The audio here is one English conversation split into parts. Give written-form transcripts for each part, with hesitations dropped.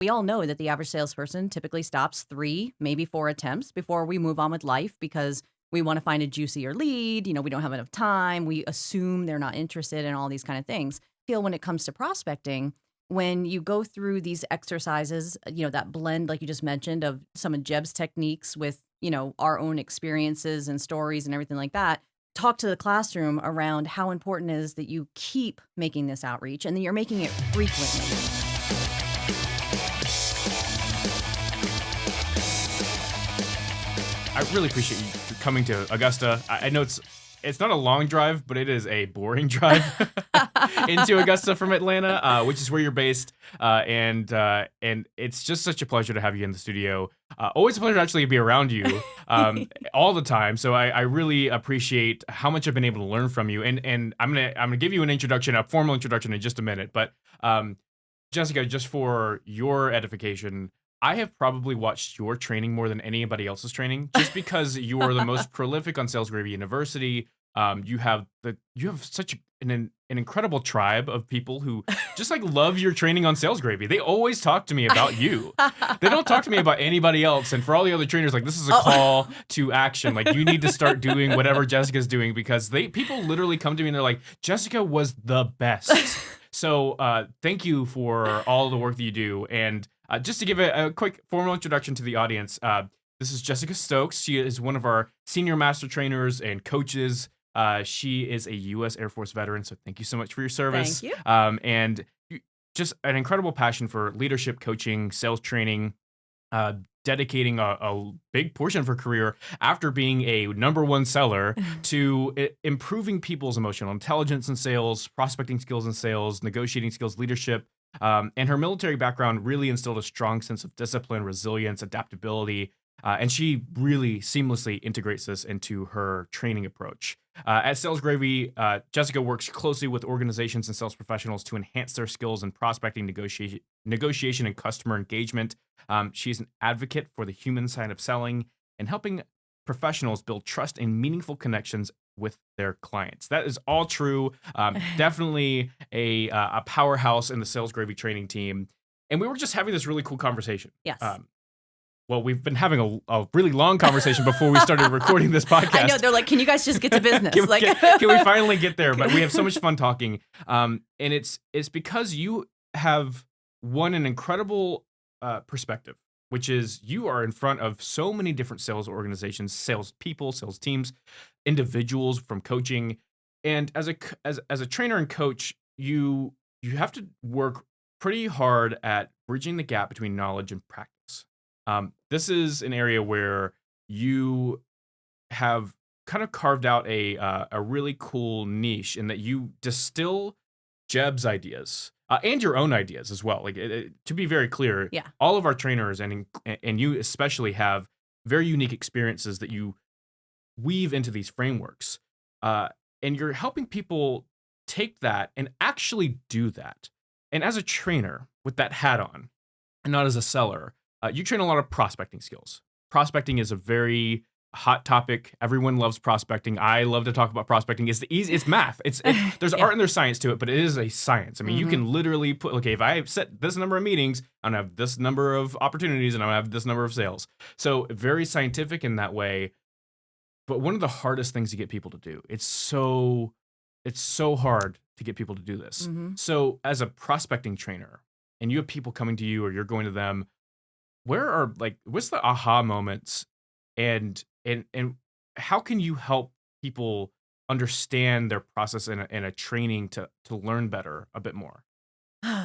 We all know that the average salesperson typically stops 3, maybe 4 attempts before we move on with life because we want to find a juicier lead. We don't have enough time. We assume they're not interested in all these kind of things. Feel when it comes to prospecting, when you go through these exercises, that blend, like you just mentioned, of some of Jeb's techniques with, our own experiences and stories and everything like that, talk to the classroom around how important it is that you keep making this outreach and that you're making it frequently. I really appreciate you coming to Augusta. I know it's not a long drive, but it is a boring drive into Augusta from Atlanta, which is where you're based. And it's just such a pleasure to have you in the studio. Always a pleasure to actually be around you all the time. So I really appreciate how much I've been able to learn from you. And I'm gonna give you an introduction, a formal introduction in just a minute. But Jessica, just for your edification, I have probably watched your training more than anybody else's training, just because you are the most prolific on Sales Gravy University. You have such an incredible tribe of people who just like love your training on Sales Gravy. They always talk to me about you. They don't talk to me about anybody else. And for all the other trainers, like, this is a call to action. Like, you need to start doing whatever Jessica's doing, because people literally come to me and they're like, Jessica was the best. So thank you for all the work that you do. And just to give a quick formal introduction to the audience, this is Jessica Stokes. She is one of our senior master trainers and coaches. She is a U.S. Air Force veteran, so thank you so much for your service. Thank you. And just an incredible passion for leadership coaching, sales training, dedicating a big portion of her career after being a #1 seller to improving people's emotional intelligence in sales, prospecting skills in sales, negotiating skills, leadership. And her military background really instilled a strong sense of discipline, resilience, adaptability, and she really seamlessly integrates this into her training approach. At Sales Gravy, Jessica works closely with organizations and sales professionals to enhance their skills in prospecting, negotiation, and customer engagement. She's an advocate for the human side of selling and helping professionals build trust and meaningful connections with their clients. That is all true. Definitely a powerhouse in the Sales Gravy training team. And we were just having this really cool conversation. Yes. Well, we've been having a really long conversation before we started recording this podcast. I know, they're like, can you guys just get to business? Can we finally get there? But we have so much fun talking. And it's because you have an incredible perspective, which is you are in front of so many different sales organizations, sales people, sales teams, individuals from coaching. And as a trainer and coach, you have to work pretty hard at bridging the gap between knowledge and practice. This is an area where you have kind of carved out a really cool niche in that you distill Jeb's ideas and your own ideas as well. Like, to be very clear, Yeah. all of our trainers and you especially have very unique experiences that you weave into these frameworks, and you're helping people take that and actually do that. And as a trainer with that hat on, and not as a seller, you train a lot of prospecting skills. Prospecting is a very hot topic. Everyone loves prospecting. I love to talk about prospecting. It's it's math. There's art and there's science to it, but it is a science. I mean, you can literally put, okay, if I set this number of meetings, I'm gonna have this number of opportunities and I'm gonna have this number of sales. So very scientific in that way. But one of the hardest things to get people to do, it's so hard to get people to do this. So as a prospecting trainer, and you have people coming to you or you're going to them, what's the aha moments, and how can you help people understand their process in a training to learn better a bit more?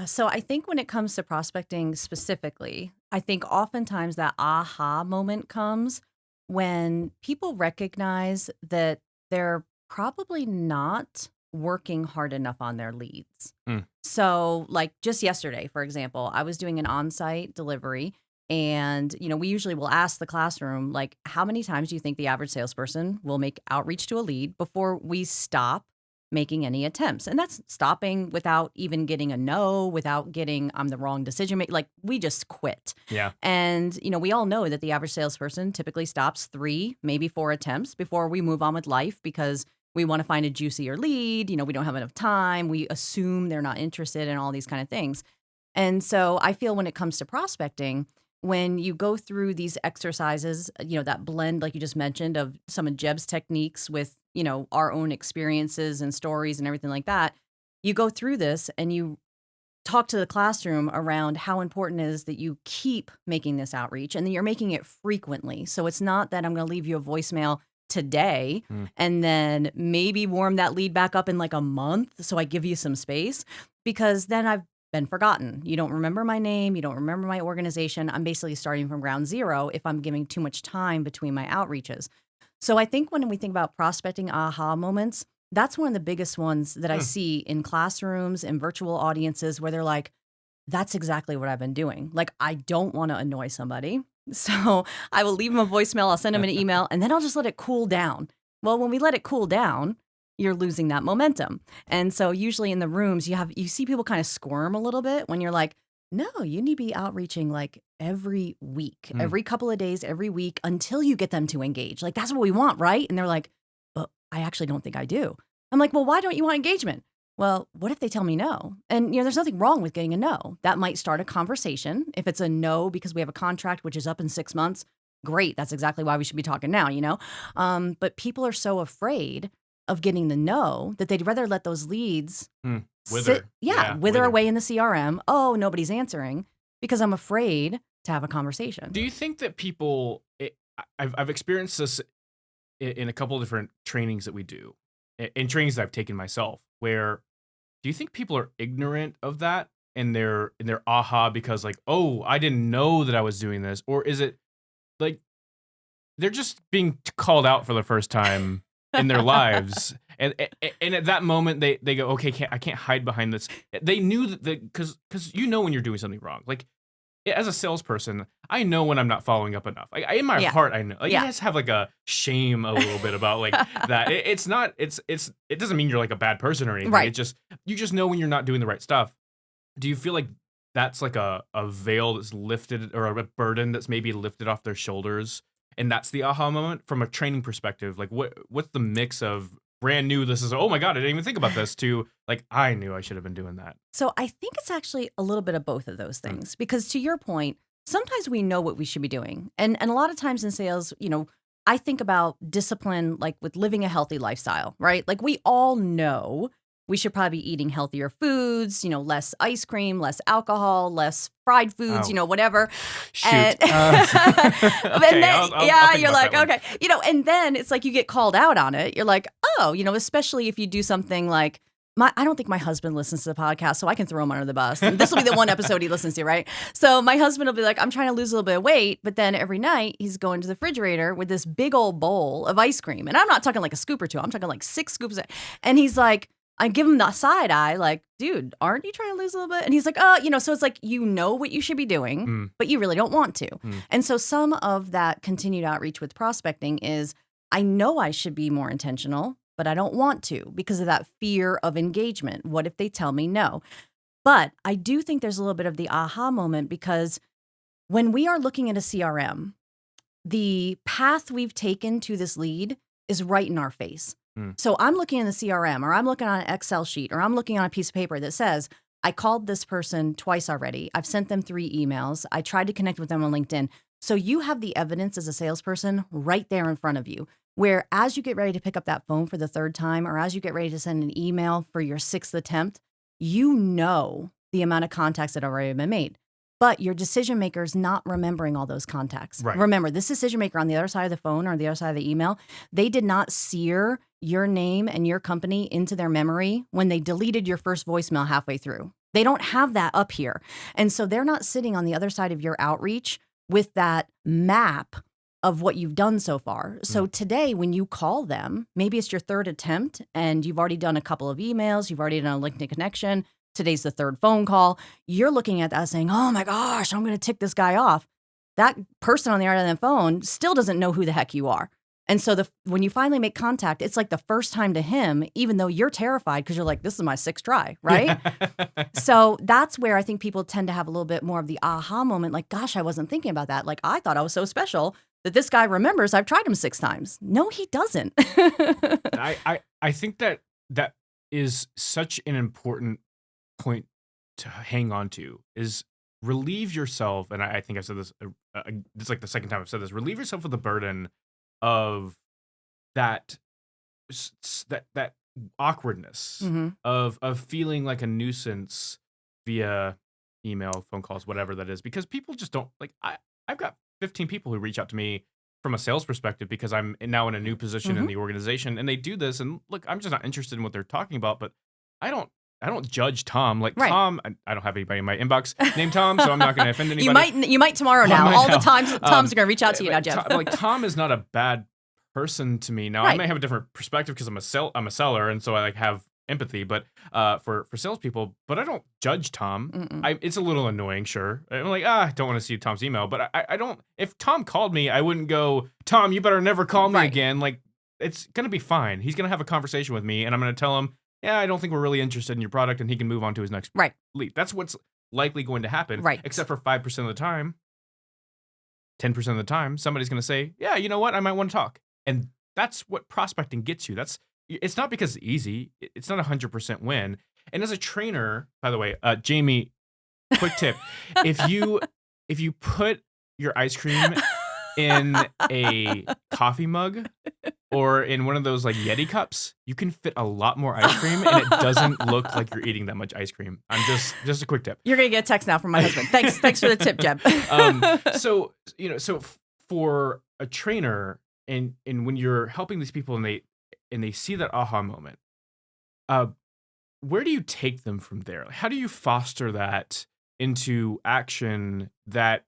So I think when it comes to prospecting specifically, I think oftentimes that aha moment comes when people recognize that they're probably not working hard enough on their leads. Mm. So, like just yesterday, for example, I was doing an on-site delivery, and we usually will ask the classroom, like, how many times do you think the average salesperson will make outreach to a lead before we stop making any attempts? And that's stopping without even getting a no, without getting I'm the wrong decision maker. Like, we just quit. Yeah. And we all know that the average salesperson typically stops 3, maybe 4 attempts before we move on with life because we want to find a juicier lead. We don't have enough time. We assume they're not interested in all these kind of things. And so I feel when it comes to prospecting, when you go through these exercises, that blend, like you just mentioned, of some of Jeb's techniques with, our own experiences and stories and everything like that, you go through this and you talk to the classroom around how important it is that you keep making this outreach and that you're making it frequently. So it's not that I'm going to leave you a voicemail today Mm. and then maybe warm that lead back up in like a month. So I give you some space because then I've been forgotten. You don't remember my name. You don't remember my organization. I'm basically starting from ground zero if I'm giving too much time between my outreaches. So I think when we think about prospecting aha moments, that's one of the biggest ones that I Hmm. see in classrooms and virtual audiences where they're like, that's exactly what I've been doing. Like, I don't want to annoy somebody. So I will leave them a voicemail, I'll send them an email, and then I'll just let it cool down. Well, when we let it cool down, you're losing that momentum. And so usually in the rooms, you see people kind of squirm a little bit when you're like, no, you need to be outreaching like every week, Hmm. every couple of days, every week until you get them to engage. Like, that's what we want, right? And they're like, but I actually don't think I do. I'm like, well, why don't you want engagement? Well, what if they tell me no? And, there's nothing wrong with getting a no. That might start a conversation. If it's a no because we have a contract which is up in 6 months, great. That's exactly why we should be talking now. But people are so afraid of getting the no that they'd rather let those leads Hmm. sit, Wither. wither Wither. away in the CRM. Oh, nobody's answering because I'm afraid to have a conversation. Do you think that people? I've experienced this in a couple of different trainings that we do, in trainings that I've taken myself. Where do you think people are ignorant of that and they're aha because like, oh, I didn't know that I was doing this, or is it like they're just being called out for the first time in their lives, and at that moment they go, okay, I can't hide behind this. They knew that because when you're doing something wrong, like as a salesperson, I know when I'm not following up enough. In my Yeah. heart, I know. Like, you Yeah. guys have like a shame a little bit about like that. It's not. It doesn't mean you're like a bad person or anything. Right. It just you just know when you're not doing the right stuff. Do you feel like that's like a veil that's lifted or a burden that's maybe lifted off their shoulders, and that's the aha moment from a training perspective? Like what's the mix of brand new? This is, oh my god, I didn't even think about this, to like, I knew I should have been doing that. So I think it's actually a little bit of both of those Mm. things because to your point, sometimes we know what we should be doing. And a lot of times in sales, I think about discipline like with living a healthy lifestyle, right? Like we all know we should probably be eating healthier foods, less ice cream, less alcohol, less fried foods, Oh. whatever. Shoot. And, Okay, and then, I'll think you're about like, that one. okay, and then it's like you get called out on it. You're like, oh, especially if you do something like I don't think my husband listens to the podcast, so I can throw him under the bus. And this will be the one episode he listens to, right? So my husband will be like, I'm trying to lose a little bit of weight, but then every night he's going to the refrigerator with this big old bowl of ice cream. And I'm not talking like a scoop or two. I'm talking like 6 scoops. And he's like, I give him the side eye, like, dude, aren't you trying to lose a little bit? And he's like, so it's like, what you should be doing, Mm. but you really don't want to. Mm. And so some of that continued outreach with prospecting is, I know I should be more intentional, but I don't want to because of that fear of engagement. What if they tell me no? But I do think there's a little bit of the aha moment because when we are looking at a CRM, the path we've taken to this lead is right in our face. Mm. So I'm looking in the CRM or I'm looking on an Excel sheet or I'm looking on a piece of paper that says, I called this person twice already. I've sent them 3 emails. I tried to connect with them on LinkedIn. So you have the evidence as a salesperson right there in front of you, where as you get ready to pick up that phone for the 3rd time or as you get ready to send an email for your 6th attempt, you know the amount of contacts that have already been made. But your decision maker is not remembering all those contacts. Right. Remember, this decision maker on the other side of the phone or the other side of the email, they did not sear your name and your company into their memory when they deleted your first voicemail halfway through. They don't have that up here. And so they're not sitting on the other side of your outreach with that map of what you've done so far. So today, when you call them, maybe it's your 3rd attempt and you've already done a couple of emails, you've already done a LinkedIn connection. Today's the 3rd phone call. You're looking at that saying, oh my gosh, I'm going to tick this guy off. That person on the other end of the phone still doesn't know who the heck you are. And so when you finally make contact, it's like the first time to him, even though you're terrified because you're like, this is my 6th try, right? So that's where I think people tend to have a little bit more of the aha moment. Like, gosh, I wasn't thinking about that. Like, I thought I was so special that this guy remembers I've tried him 6 times. No, he doesn't. I think that is such an important point to hang on to is relieve yourself. And I think I've said this, it's like the second time I've said this, relieve yourself of the burden of that, that awkwardness Hmm. of feeling like a nuisance via email, phone calls, whatever that is, because people just don't like, I've got 15 people who reach out to me from a sales perspective because I'm now in a new position in Hmm. the organization, and they do this, and look, I'm just not interested in what they're talking about, but I don't I don't judge Tom. Like Right. Tom, I don't have anybody in my inbox named Tom, so I'm not going to offend You anybody. might tomorrow I now. might All the now. times Tom's Um, going to reach out to you now, but Jeff. Like Tom is not a bad person to me. Now I Right. may have a different perspective because I'm a seller, and so I like have empathy. But for salespeople, but I don't judge Tom. Mm-mm. It's a little annoying, sure. I'm like, I don't want to see Tom's email, but I don't. If Tom called me, I wouldn't go, Tom, you better never call me Right. again. Like it's gonna be fine. He's gonna have a conversation with me, and I'm gonna tell him, yeah, I don't think we're really interested in your product, and he can move on to his next Right. lead. That's what's likely going to happen. Right. Except for 5% of the time, 10% of the time, somebody's going to say, yeah, you know what? I might want to talk. And that's what prospecting gets you. It's not because it's easy. It's not 100% win. And as a trainer, by the way, Jamie, quick tip. If you put your ice cream in a coffee mug or in one of those like Yeti cups, you can fit a lot more ice cream and it doesn't look like you're eating that much ice cream. I'm just a quick tip. You're going to get a text now from my husband. Thanks for the tip, Jeb. So for a trainer and when you're helping these people and they see that aha moment, where do you take them from there? Like, how do you foster that into action that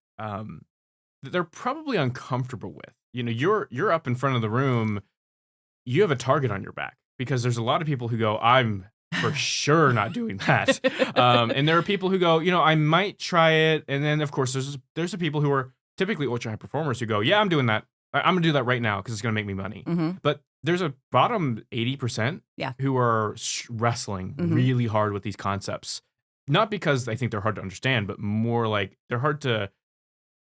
that they're probably uncomfortable with? You know, you're up in front of the room, you have a target on your back because there's a lot of people who go, I'm for sure not doing that. And there are people who go, you know, I might try it. And then of course there's the people who are typically ultra high performers who go, yeah, I'm doing that. I'm gonna do that right now because it's gonna make me money. Hmm. But there's a bottom 80% Yeah. who are wrestling really hard with these concepts. Not because I think they're hard to understand, but more like they're hard to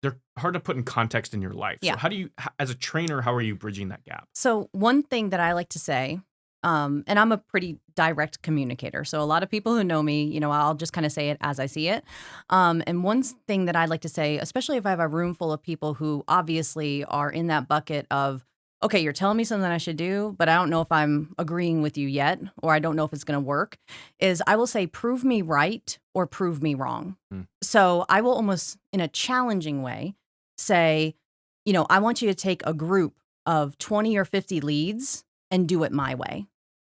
put in context in your life. Yeah. So how do you, as a trainer, how are you bridging that gap? So one thing that I like to say, and I'm a pretty direct communicator. So a lot of people who know me, you know, I'll just kind of say it as I see it. And one thing that I like to say, especially if I have a room full of people who obviously are in that bucket of, okay, you're telling me something I should do, but I don't know if I'm agreeing with you yet, or I don't know if it's going to work, is I will say, prove me right or prove me wrong. So I will almost, in a challenging way, say, you know, I want you to take a group of 20 or 50 leads and do it my way.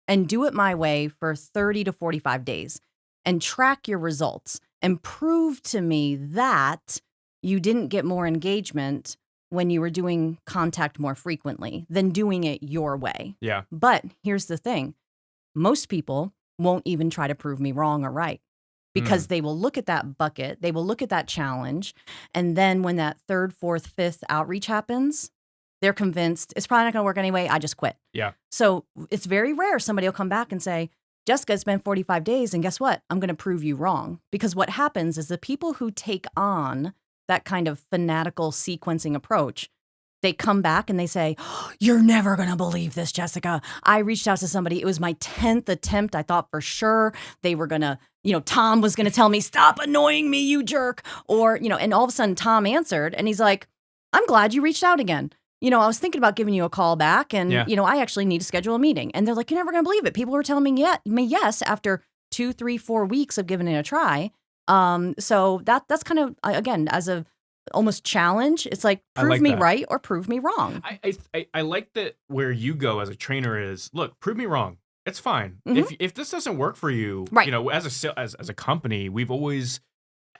And do it my way for 30 to 45 days and track your results and prove to me that you didn't get more engagement when you were doing contact more frequently than doing it your way. Yeah. But here's the thing. Most people won't even try to prove me wrong or right because they will look at that bucket, they will look at that challenge, and then when that third, fourth, fifth outreach happens, they're convinced it's probably not going to work anyway. I just quit. Yeah. So it's very rare somebody will come back and say, Jessica, it's been 45 days, and guess what? I'm going to prove you wrong. Because what happens is the people who take on that kind of fanatical sequencing approach, they come back and they say, oh, you're never going to believe this, Jessica. I reached out to somebody. It was my 10th attempt. I thought for sure they were going to, you know, Tom was going to tell me, stop annoying me, you jerk. Or, you know, and all of a sudden Tom answered and he's like, I'm glad you reached out again. You know, I was thinking about giving you a call back and, you know, I actually need to schedule a meeting. And they're like, you're never going to believe it. People were telling me yes after 2, 3, 4 weeks of giving it a try. So that's kind of, again, as a almost challenge. It's like, prove me right or prove me wrong. I like that where you go as a trainer is, look, prove me wrong. It's fine. If this doesn't work for you, you know, as a company, we've always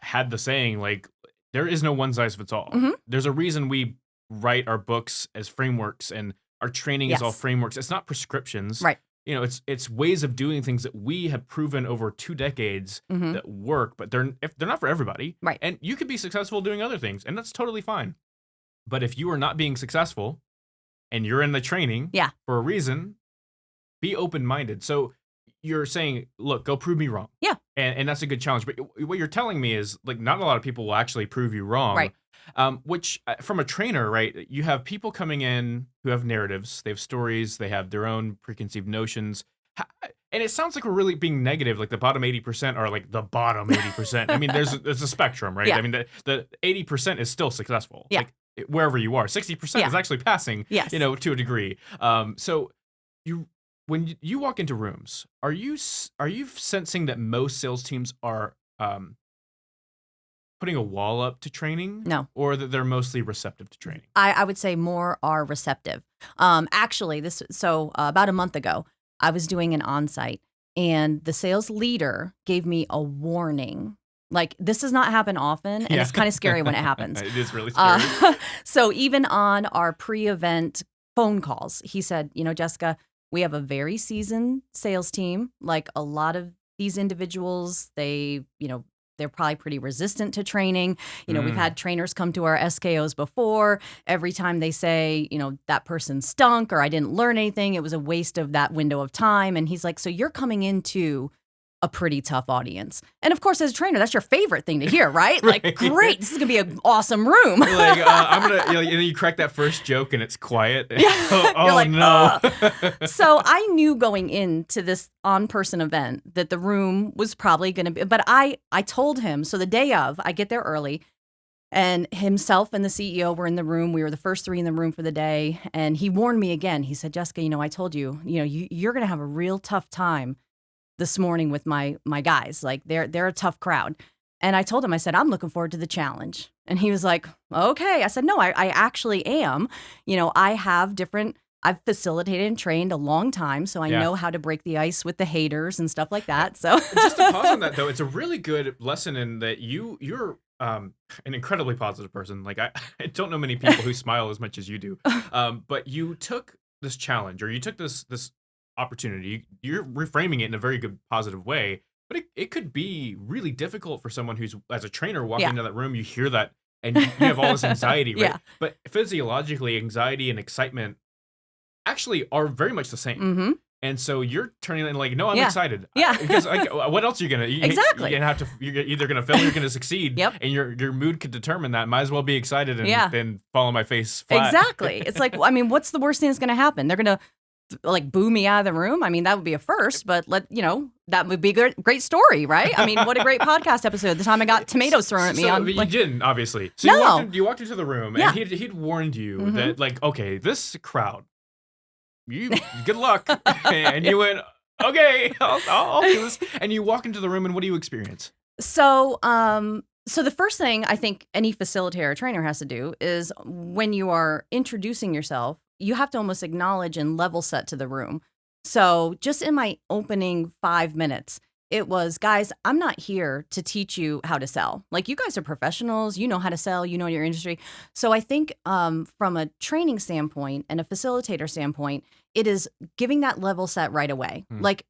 had the saying, like, there is no one size fits all. There's a reason we write our books as frameworks and our training is all frameworks. It's not prescriptions. Right. You know, it's ways of doing things that we have proven over 2 decades that work, but they're not for everybody. Right. And you could be successful doing other things, and that's totally fine. But if you are not being successful and you're in the training for a reason, be open-minded. So you're saying, look, go prove me wrong. Yeah. And that's a good challenge. But what you're telling me is, like, not a lot of people will actually prove you wrong. Right. Which, from a trainer, right, you have people coming in who have narratives, they have stories, they have their own preconceived notions. And it sounds like we're really being negative, like the bottom 80% are like the bottom 80%. I mean, there's a spectrum, right? Yeah. I mean, the 80% is still successful, Yeah. like wherever you are. 60% Yeah. is actually passing, Yes. to a degree. So you when you walk into rooms, are you sensing that most sales teams are putting a wall up to training, No. or that they're mostly receptive to training? I would say more are receptive. Actually, about a month ago, I was doing an on-site, and the sales leader gave me a warning. Like, this does not happen often, and it's kind of scary when it happens. It is really scary. So even on our pre-event phone calls, he said, Jessica, we have a very seasoned sales team. Like, a lot of these individuals, they're probably pretty resistant to training. We've had trainers come to our SKOs before. Every time they say, that person stunk or I didn't learn anything, it was a waste of that window of time. And he's like, so you're coming into a pretty tough audience. And of course, as a trainer, that's your favorite thing to hear, right? Like, great, this is going to be an awesome room. Like, I'm going to, and then you crack that first joke and it's quiet. Oh, You're like, no. So I knew going into this on-person event that the room was probably going to be, but I told him, so the day of, I get there early, and himself and the CEO were in the room. We were the first 3 in the room for the day. And he warned me again. He said, Jessica, I told you, you're going to have a real tough time this morning with my guys. Like, they're a tough crowd. And I told him, I said, I'm looking forward to the challenge. And he was like, okay. I said, no, I actually am. I've facilitated and trained a long time, so I know how to break the ice with the haters and stuff like that. So just to pause on that, though, it's a really good lesson in that you're an incredibly positive person. Like, I don't know many people who smile as much as you do. But you took this challenge, or you took this opportunity. You're reframing it in a very good, positive way. But it could be really difficult for someone who's, as a trainer, walking into that room, you hear that, and you have all this anxiety, right? Yeah. But physiologically, anxiety and excitement actually are very much the same. Mm-hmm. And so you're turning in like, no, I'm excited. Yeah. Because what else are you gonna? Exactly. You're either gonna fail or you're gonna succeed. Yep. And your mood could determine that. Might as well be excited and then fall on my face flat. Exactly. It's like, I mean, what's the worst thing that's going to happen? They're going to like boo me out of the room. I mean, that would be a first, but that would be a great story, right? I mean, what a great podcast episode. The time I got tomatoes thrown at me. You didn't, obviously. So no. you walked into the room, and he'd warned you that, like, okay, this crowd, good luck. And you went, okay, I'll do this. And you walk into the room, and what do you experience? So the first thing I think any facilitator or trainer has to do is, when you are introducing yourself, you have to almost acknowledge and level set to the room. So just in my opening 5 minutes, it was, guys, I'm not here to teach you how to sell. Like, you guys are professionals. You know how to sell. You know your industry. So I think from a training standpoint and a facilitator standpoint, it is giving that level set right away. Like,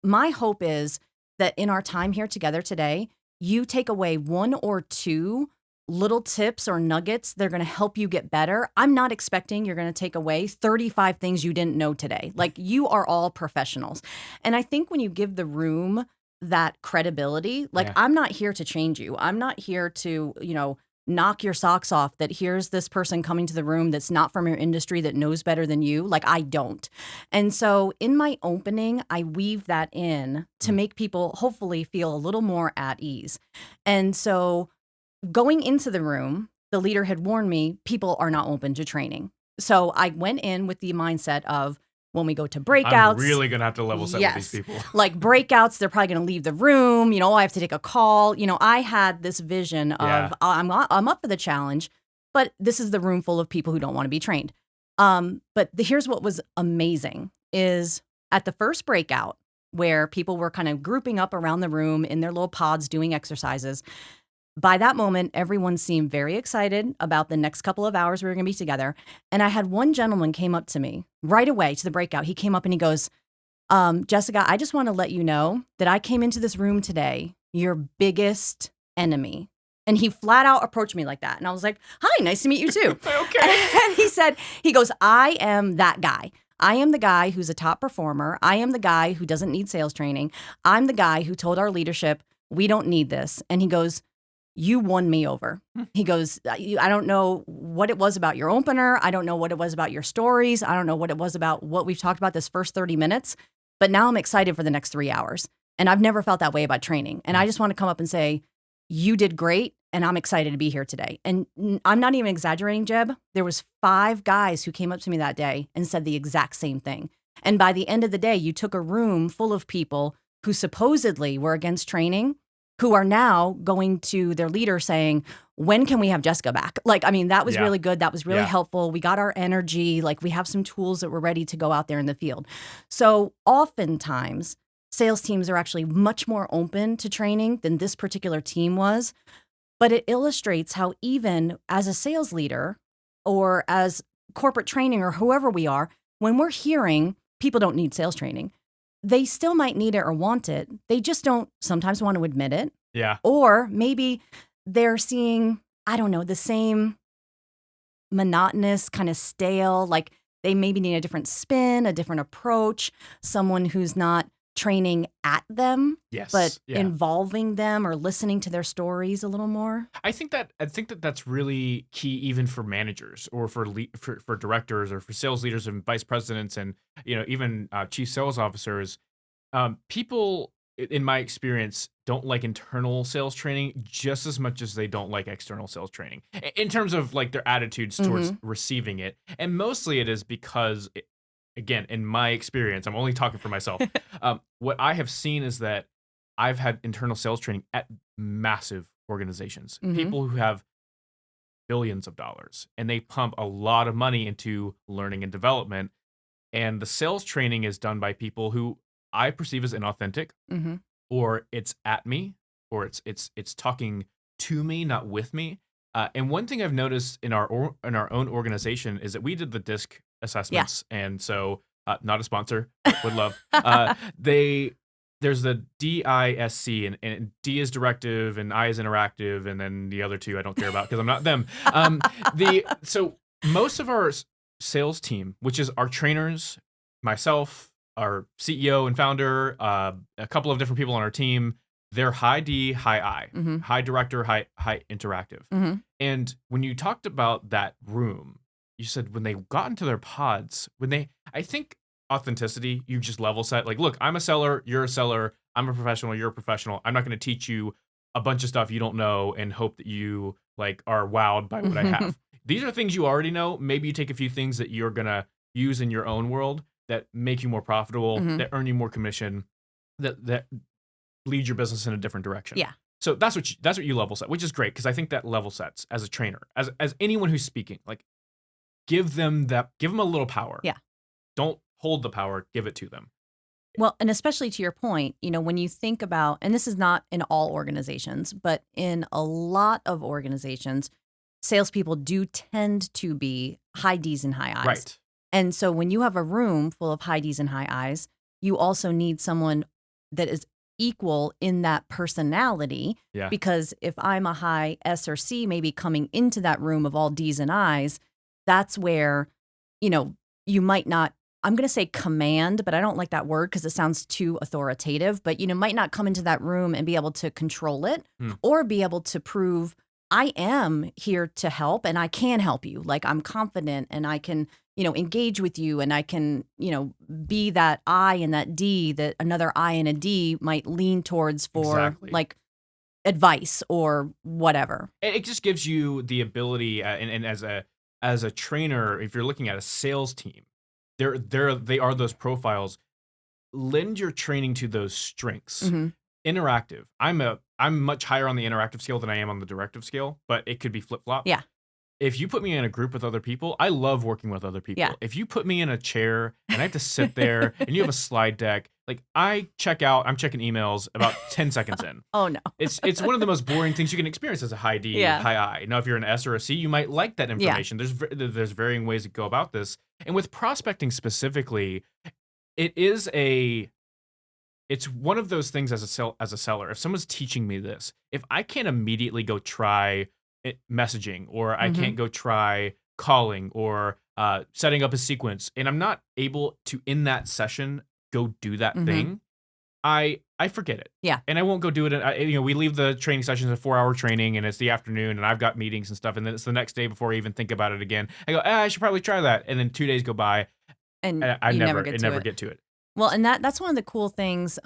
my hope is that in our time here together today, you take away 1 or 2 little tips or nuggets that are going to help you get better. I'm not expecting you're going to take away 35 things you didn't know today. Like, you are all professionals. And I think when you give the room that credibility, like, I'm not here to change you. I'm not here to, knock your socks off that here's this person coming to the room that's not from your industry that knows better than you. Like, I don't. And so in my opening, I weave that in to make people hopefully feel a little more at ease. And so going into the room, the leader had warned me, people are not open to training. So I went in with the mindset of, when we go to breakouts, I'm really going to have to level set with these people. Like, breakouts, they're probably going to leave the room. I have to take a call. I had this vision of, I'm up for the challenge, but this is the room full of people who don't want to be trained. But here's what was amazing is, at the first breakout, where people were kind of grouping up around the room in their little pods doing exercises, by that moment, everyone seemed very excited about the next couple of hours we were going to be together. And I had one gentleman came up to me right away to the breakout. He came up and he goes, Jessica, I just want to let you know that I came into this room today, your biggest enemy. And he flat out approached me like that. And I was like, hi, nice to meet you too. Okay. And he goes, I am that guy. I am the guy who's a top performer. I am the guy who doesn't need sales training. I'm the guy who told our leadership, we don't need this. And he goes, you won me over. He goes, I don't know what it was about your opener. I don't know what it was about your stories. I don't know what it was about what we've talked about this first 30 minutes. but now I'm excited for the next 3 hours. And I've never felt that way about training. And I just want to come up and say, you did great, and I'm excited to be here today. And I'm not even exaggerating, Jeb. There was 5 guys who came up to me that day and said the exact same thing. And by the end of the day, you took a room full of people who supposedly were against training, who are now going to their leader saying, when can we have Jessica back? Like, I mean, that was really good. That was really helpful. We got our energy. Like, we have some tools that we're ready to go out there in the field. So oftentimes, sales teams are actually much more open to training than this particular team was. But it illustrates how even as a sales leader or as corporate training or whoever we are, when we're hearing people don't need sales training, they still might need it or want it. They just don't sometimes want to admit it. Yeah. Or maybe they're seeing, I don't know, the same monotonous, kind of stale, like they maybe need a different spin, a different approach, someone who's not training at them, but involving them or listening to their stories a little more. I think that that's really key, even for managers or for directors or for sales leaders and vice presidents, and even chief sales officers. People, in my experience, don't like internal sales training just as much as they don't like external sales training in terms of like their attitudes towards receiving it, and mostly it is because. Again, in my experience, I'm only talking for myself. What I have seen is that I've had internal sales training at massive organizations, people who have billions of dollars, and they pump a lot of money into learning and development. And the sales training is done by people who I perceive as inauthentic, or it's at me, or it's talking to me, not with me. And one thing I've noticed in our own organization is that we did the DISC assessments, and so not a sponsor, would love. There's the DISC, and D is directive, and I is interactive, and then the other two I don't care about because I'm not them. So most of our sales team, which is our trainers, myself, our CEO and founder, a couple of different people on our team, they're high D, high I, high director, high interactive. And when you talked about that room, you said when they got into their pods, I think authenticity, you just level set. Like, look, I'm a seller, you're a seller, I'm a professional, you're a professional. I'm not going to teach you a bunch of stuff you don't know and hope that you like are wowed by what I have. These are things you already know. Maybe you take a few things that you're going to use in your own world that make you more profitable, that earn you more commission, that lead your business in a different direction. Yeah. So that's what you level set, which is great because I think that level sets as a trainer, as anyone who's speaking, like give them a little power. Yeah. Don't hold the power, give it to them. Well, and especially to your point, when you think about, and this is not in all organizations, but in a lot of organizations, salespeople do tend to be high D's and high I's. Right. And so when you have a room full of high D's and high I's, you also need someone that is equal in that personality. Yeah. Because if I'm a high S or C, maybe coming into that room of all D's and I's, that's where, you might not, I'm going to say command, but I don't like that word because it sounds too authoritative, but, might not come into that room and be able to control it or be able to prove I am here to help and I can help you. Like I'm confident and I can, engage with you and I can, be that I and that D that another I and a D might lean towards for like advice or whatever. It just gives you the ability, and as a trainer, if you're looking at a sales team, they are those profiles. Lend your training to those strengths. Interactive. I'm much higher on the interactive scale than I am on the directive scale, but it could be flip-flop. Yeah. If you put me in a group with other people, I love working with other people. Yeah. If you put me in a chair and I have to sit there and you have a slide deck, like I check out, I'm checking emails about 10 seconds in. Oh no. It's one of the most boring things you can experience as a high D, high I. Now, if you're an S or a C, you might like that information. There's varying ways to go about this. And with prospecting specifically, it's one of those things as a seller. If someone's teaching me this, if I can't immediately go try messaging, or I can't go try calling or setting up a sequence, and I'm not able to in that session go do that thing, I forget it. Yeah. And I won't go do it. We leave the training sessions a 4-hour training, and it's the afternoon, and I've got meetings and stuff, and then it's the next day before I even think about it again. I go, I should probably try that, and then 2 days go by, and I you never get get to it. Well, and that's one of the cool things.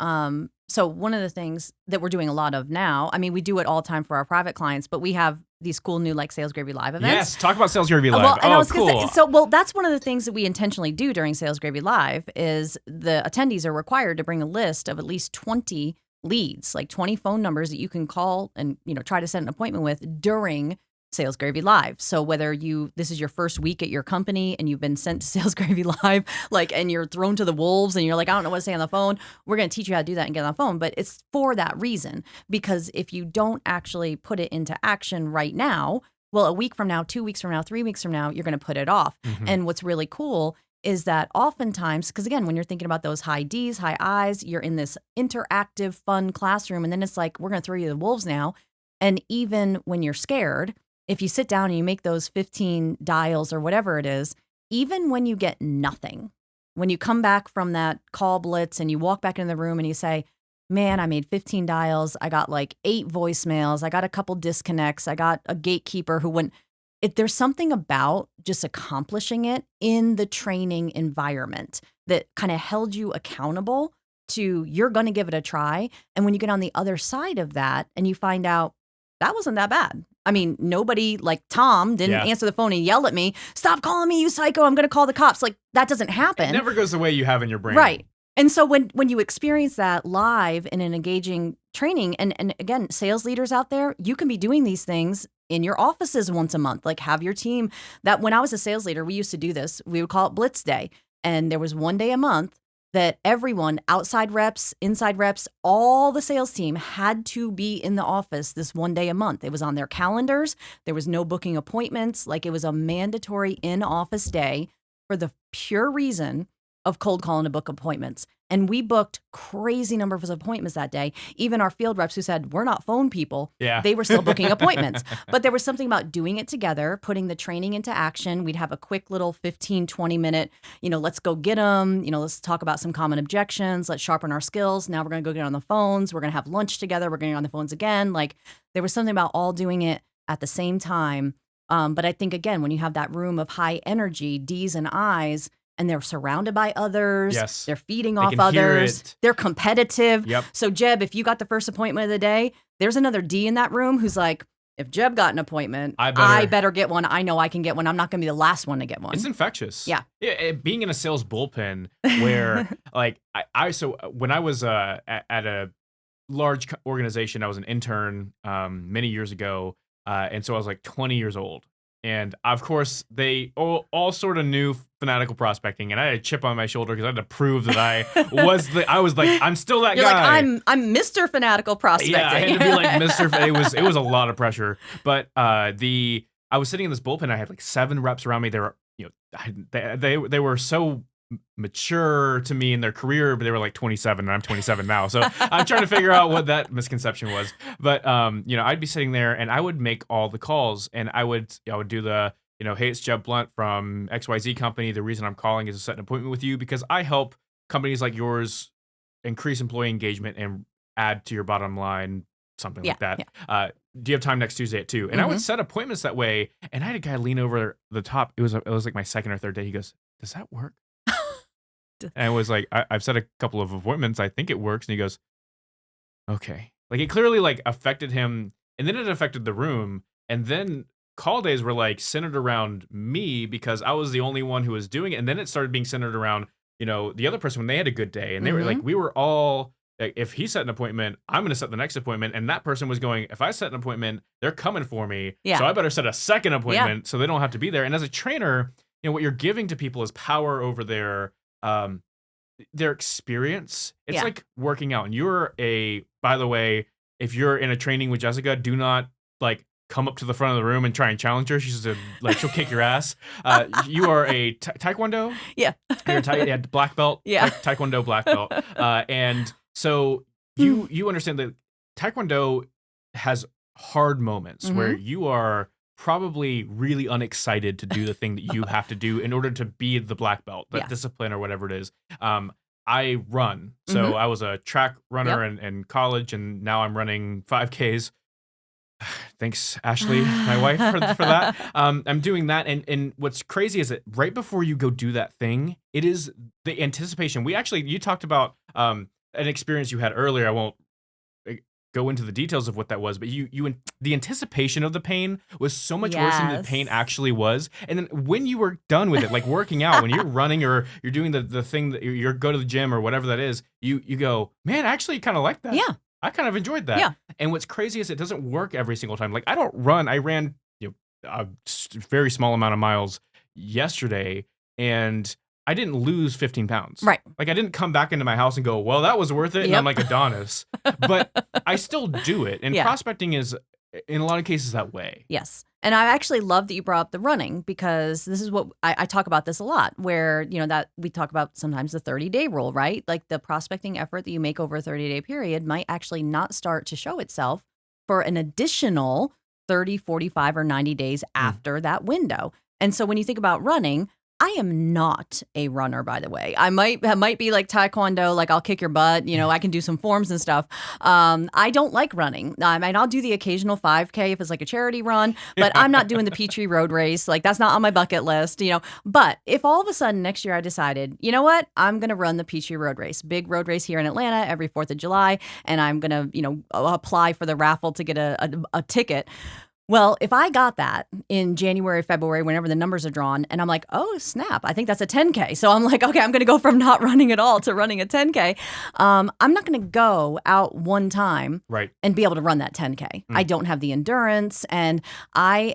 So one of the things that we're doing a lot of now, I mean, we do it all the time for our private clients, but we have these cool new like Sales Gravy Live events. Yes, talk about Sales Gravy Live. Well, and I Oh, was gonna say, cool. so well, that's one of the things that we intentionally do during Sales Gravy Live is the attendees are required to bring a list of at least 20 leads, like 20 phone numbers that you can call and try to set an appointment with during Sales Gravy Live. So whether this is your first week at your company and you've been sent to Sales Gravy Live, like, and you're thrown to the wolves and you're like, I don't know what to say on the phone, we're going to teach you how to do that and get on the phone. But it's for that reason, because if you don't actually put it into action right now, well, a week from now, 2 weeks from now, 3 weeks from now, you're going to put it off. Mhm. And what's really cool is that oftentimes, because again, when you're thinking about those high D's, high I's, you're in this interactive, fun classroom. And then it's like, we're going to throw you to the wolves now. And even when you're scared, if you sit down and you make those 15 dials or whatever it is, even when you get nothing, when you come back from that call blitz and you walk back in the room and you say, man, I made 15 dials. I got like 8 voicemails. I got a couple disconnects. I got a gatekeeper who went. There's something about just accomplishing it in the training environment that kind of held you accountable to you're going to give it a try. And when you get on the other side of that and you find out that wasn't that bad. I mean, nobody like Tom didn't answer the phone and yell at me, stop calling me, you psycho, I'm going to call the cops. Like that doesn't happen. It never goes the way you have in your brain. Right. And so when you experience that live in an engaging training, and again, sales leaders out there, you can be doing these things in your offices once a month. Like have your team that when I was a sales leader, we used to do this. We would call it Blitz Day. And there was one day a month that everyone, outside reps, inside reps, all the sales team had to be in the office this one day a month. It was on their calendars. There was no booking appointments. Like it was a mandatory in-office day for the pure reason of cold calling to book appointments. And we booked crazy numbers of appointments that day. Even our field reps who said, we're not phone people, they were still booking appointments. But there was something about doing it together, putting the training into action. We'd have a quick little 15, 20 minute, let's go get them. Let's talk about some common objections. Let's sharpen our skills. Now we're going to go get on the phones. We're going to have lunch together. We're going to get on the phones again. Like there was something about all doing it at the same time. But I think, again, when you have that room of high energy, D's and I's, and they're surrounded by others. Yes. They're feeding They off can hear others. it. They're competitive. Yep. So Jeb, if you got the first appointment of the day, there's another D in that room who's like, if Jeb got an appointment, I better get one. I know I can get one. I'm not going to be the last one to get one. It's infectious. Yeah. Being in a sales bullpen where like so when I was at a large organization, I was an intern many years ago. And so I was like 20 years old. And of course, they all sort of knew fanatical prospecting, and I had a chip on my shoulder because I had to prove that I was like, I'm still that You're guy. like, I'm Mr. Fanatical Prospecting. Yeah, I had to be like Mr. It was a lot of pressure, but I was sitting in this bullpen. I had like 7 reps around me. They were they were so mature to me in their career, but they were like 27 and I'm 27 now. So I'm trying to figure out what that misconception was. But I'd be sitting there and I would make all the calls and I would do the, hey, it's Jeb Blount from XYZ company. The reason I'm calling is to set an appointment with you because I help companies like yours increase employee engagement and add to your bottom line, something like that. Yeah. Do you have time next Tuesday at 2? And I would set appointments that way. And I had a guy lean over the top. It was like my second or third day. He goes, does that work? And I was like, I've set a couple of appointments. I think it works. And he goes, okay. Like it clearly like affected him. And then it affected the room. And then call days were like centered around me because I was the only one who was doing it. And then it started being centered around, the other person when they had a good day. And they were like, we were all, like, if he set an appointment, I'm going to set the next appointment. And that person was going, if I set an appointment, they're coming for me. Yeah. So I better set a second appointment so they don't have to be there. And as a trainer, what you're giving to people is power over their experience. It's like working out. And by the way, if you're in a training with Jessica, do not like come up to the front of the room and try and challenge her. She'll kick your ass. You are a taekwondo. Yeah. You're black belt. Yeah. Taekwondo black belt. And so you understand that taekwondo has hard moments where you are probably really unexcited to do the thing that you have to do in order to be the black belt, the discipline or whatever it is. I run. So I was a track runner in college, and now I'm running 5Ks. Thanks, Ashley, my wife, for that. I'm doing that, and what's crazy is that right before you go do that thing, it is the anticipation. You talked about an experience you had earlier. I won't uh, go into the details of what that was, but the anticipation of the pain was so much worse than the pain Yes. actually was. And then when you were done with it, like working out, when you're running or you're doing the thing that you're go to the gym or whatever that is, you go, man, I actually kind of like that. Yeah. I kind of enjoyed that. Yeah. And what's crazy is it doesn't work every single time. Like I don't run. I ran a very small amount of miles yesterday, and I didn't lose 15 pounds. Right. Like I didn't come back into my house and go, well, that was worth it. And I'm Yep. like Adonis, but I still do it. And Yeah. prospecting is in a lot of cases that way. Yes. And I actually love that you brought up the running because this is what I talk about this a lot where, that we talk about sometimes the 30-day rule, right? Like the prospecting effort that you make over a 30-day period might actually not start to show itself for an additional 30, 45, or 90 days Mm. after that window. And so when you think about running, I am not a runner, by the way. I might be like taekwondo, like I'll kick your butt. I can do some forms and stuff. I don't like running. I mean, I'll do the occasional 5K if it's like a charity run, but I'm not doing the Peachtree Road Race. Like that's not on my bucket list. But if all of a sudden next year I decided, you know what, I'm gonna run the Peachtree Road Race, big road race here in Atlanta every 4th of July, and I'm gonna, apply for the raffle to get a ticket. Well, if I got that in January, February, whenever the numbers are drawn, and I'm like, oh, snap, I think that's a 10K. So I'm like, okay, I'm going to go from not running at all to running a 10K. I'm not going to go out one time Right. and be able to run that 10K. I don't have the endurance. And I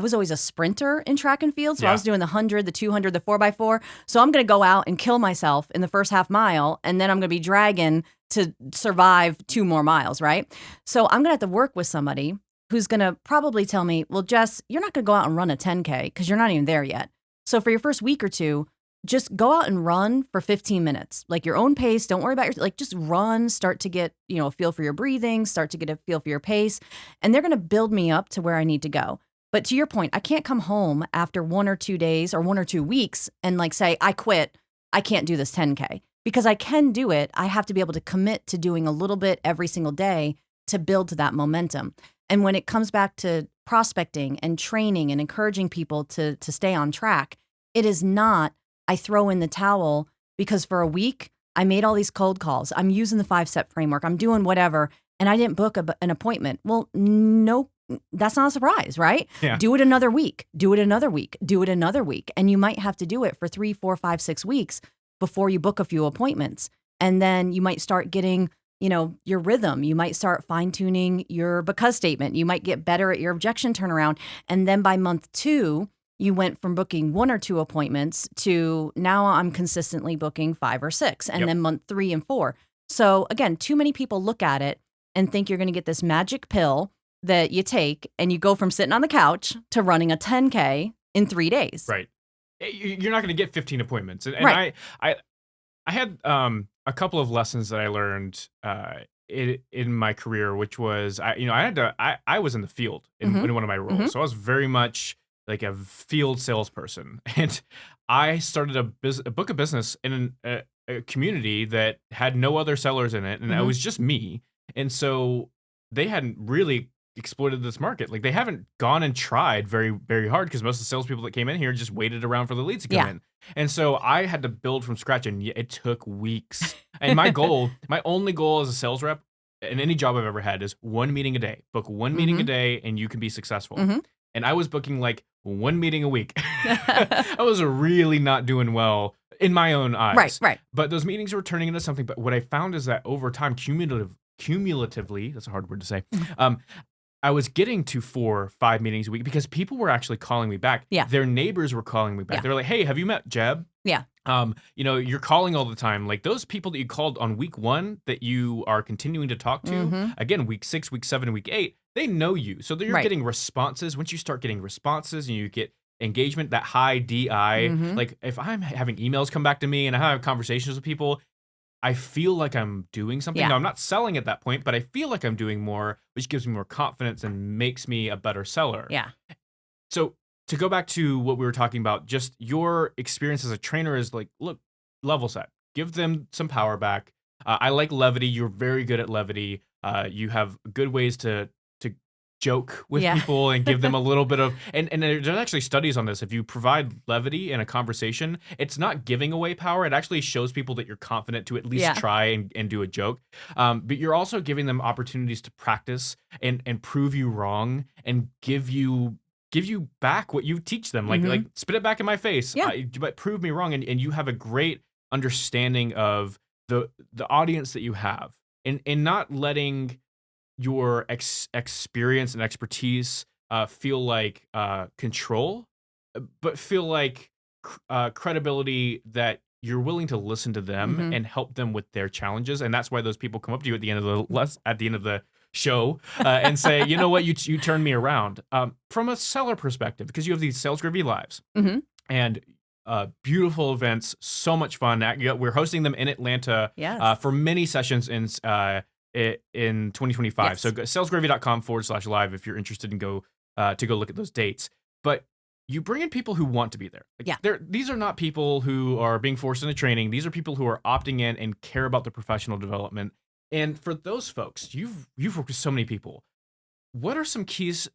was always a sprinter in track and field. So I was doing the 100, the 200, the 4x4. So I'm going to go out and kill myself in the first half mile. And then I'm going to be dragging to survive 2 more miles, right? So I'm going to have to work with somebody who's going to probably tell me, well, Jess, you're not going to go out and run a 10K because you're not even there yet. So for your first week or two, just go out and run for 15 minutes, like your own pace. Don't worry about just run, start to get, a feel for your breathing, start to get a feel for your pace. And they're going to build me up to where I need to go. But to your point, I can't come home after 1 or 2 days or 1 or 2 weeks and say, I quit. I can't do this 10K because I can do it. I have to be able to commit to doing a little bit every single day to build to that momentum. And when it comes back to prospecting and training and encouraging people to stay on track, it is not, I throw in the towel because for a week, I made all these cold calls. I'm using the 5-step framework. I'm doing whatever. And I didn't book an appointment. Well, no, that's not a surprise, right? Yeah. Do it another week. Do it another week. Do it another week. And you might have to do it for 3, 4, 5, 6 weeks before you book a few appointments. And then you might start getting your rhythm. You might start fine-tuning your because statement. You might get better at your objection turnaround. And then by month 2, you went from booking 1 or 2 appointments to now I'm consistently booking 5 or 6. And then month 3 and 4. So again, too many people look at it and think you're going to get this magic pill that you take and you go from sitting on the couch to running a 10K in 3 days. Right. You're not going to get 15 appointments. And Right. I had a couple of lessons that I learned in my career, which was I was in the field in one of my roles, so I was very much like a field salesperson, and I started a book of business in a community that had no other sellers in it, and it was just me, and so they hadn't really exploited this market. Like they haven't gone and tried very, very hard because most of the salespeople that came in here just waited around for the leads to come in. And so I had to build from scratch, and it took weeks. And my only goal as a sales rep in any job I've ever had is 1 meeting a day. Book 1 meeting a day and you can be successful. And I was booking like 1 meeting a week. I was really not doing well in my own eyes. Right. But those meetings were turning into something. But what I found is that over time, cumulatively, that's a hard word to say, I was getting to 4 or 5 meetings a week because people were actually calling me back. Yeah. Their neighbors were calling me back. Yeah. They were like, hey, have you met Jeb? Yeah. You're calling all the time. Like those people that you called on week 1 that you are continuing to talk to, again, week 6, week 7, and week 8, they know you. So you're getting responses. Once you start getting responses and you get engagement, that high DI, like if I'm having emails come back to me and I have conversations with people, I feel like I'm doing something. Yeah. Now, I'm not selling at that point, but I feel like I'm doing more, which gives me more confidence and makes me a better seller. Yeah. So to go back to what we were talking about, just your experience as a trainer is like, look, level set. Give them some power back. I like levity. You're very good at levity. You have good ways to joke with Yeah. people and give them a little bit of and there's actually studies on this. If you provide levity in a conversation, it's not giving away power. It actually shows people that you're confident to at least Yeah. try and do a joke. But you're also giving them opportunities to practice and prove you wrong and give you back what you teach them. Like spit it back in my face. Yeah. But prove me wrong. And you have a great understanding of the audience that you have and not letting your experience and expertise feel like control, but feel like credibility that you're willing to listen to them Mhm. and help them with their challenges. And that's why those people come up to you at the end of at the end of the show and say, you know what, you turned me around. From a seller perspective, because you have these Sales Gravy Lives Mhm. and beautiful events, so much fun. We're hosting them in Atlanta Yes. for many sessions in 2025. Yes. So go salesgravy.com/live if you're interested in go look at those dates. But you bring in people who want to be there. Yeah. These are not people who are being forced into training. These are people who are opting in and care about their professional development. And for those folks, you've worked with so many people. What are some keys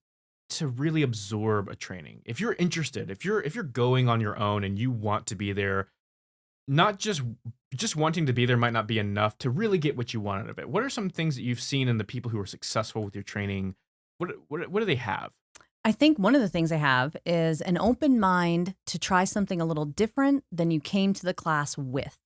to really absorb a training? If you're interested, if you're going on your own and you want to be there, not just wanting to be there might not be enough to really get what you want out of it. What are some things that you've seen in the people who are successful with your training? What do they have? I think one of the things I have is an open mind to try something a little different than you came to the class with.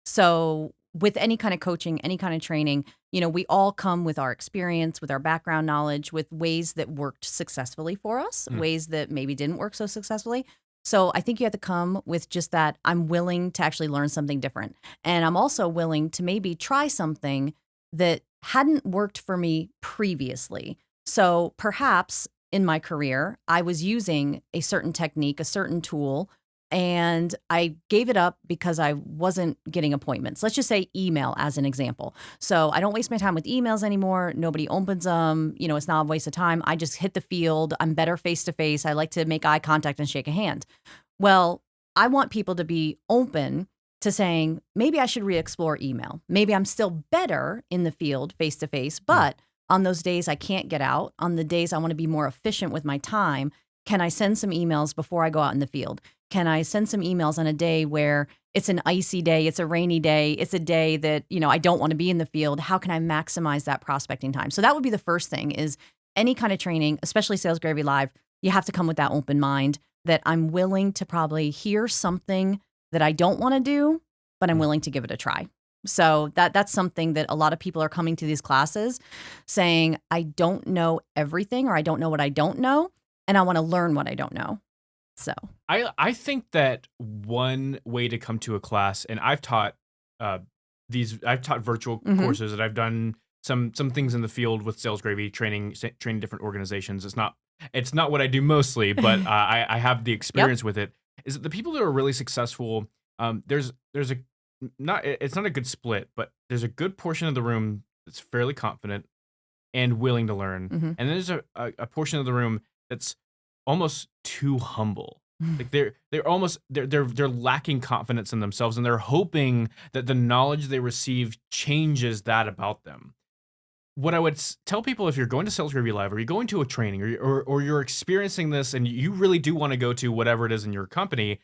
So, with any kind of coaching, any kind of training, we all come with our experience, with our background knowledge, with ways that worked successfully for us, Mm. ways that maybe didn't work so successfully. So, I think you have to come with just that I'm willing to actually learn something different. And I'm also willing to maybe try something that hadn't worked for me previously. So, perhaps in my career, I was using a certain technique, a certain tool, and I gave it up because I wasn't getting appointments. Let's just say email as an example. So I don't waste my time with emails anymore. Nobody opens them. It's not a waste of time. I just hit the field. I'm better face to face. I like to make eye contact and shake a hand. Well, I want people to be open to saying, maybe I should re-explore email. Maybe I'm still better in the field face to face, but on those days I can't get out, on the days I want to be more efficient with my time, can I send some emails before I go out in the field? Can I send some emails on a day where it's an icy day, it's a rainy day, it's a day that, I don't want to be in the field? How can I maximize that prospecting time? So that would be the first thing is any kind of training, especially Sales Gravy Live, you have to come with that open mind that I'm willing to probably hear something that I don't want to do, but I'm willing to give it a try. So that's something that a lot of people are coming to these classes saying, I don't know everything or I don't know what I don't know, and I want to learn what I don't know. So I think that one way to come to a class, and I've taught I've taught virtual courses, and I've done some things in the field with Sales Gravy training different organizations. It's not what I do mostly, but I have the experience with it. Is that the people that are really successful? There's a it's not a good split, but there's a good portion of the room that's fairly confident and willing to learn, and then there's a portion of the room that's almost too humble. Like they're lacking confidence in themselves, and they're hoping that the knowledge they receive changes that about them. What I would tell people, if you're going to Sales Gravy Live or you're going to a training or you're experiencing this and you really do want to go to whatever it is in your company,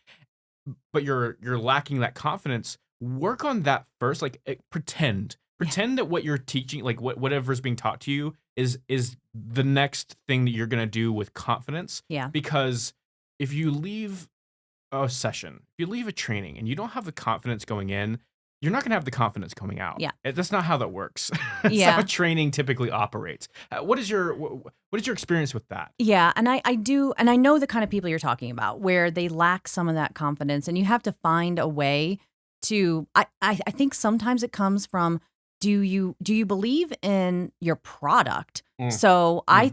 but you're lacking that confidence, work on that first. Like pretend that what you're teaching, like whatever's being taught to you is the next thing that you're going to do with confidence. Yeah. Because if you leave a session, if you leave a training and you don't have the confidence going in, you're not going to have the confidence coming out. Yeah. That's not how that works. That's Yeah. how training typically operates. What is your experience with that? Yeah, and I do, and I know the kind of people you're talking about where they lack some of that confidence, and you have to find a way to. I think sometimes it comes from do you believe in your product? So I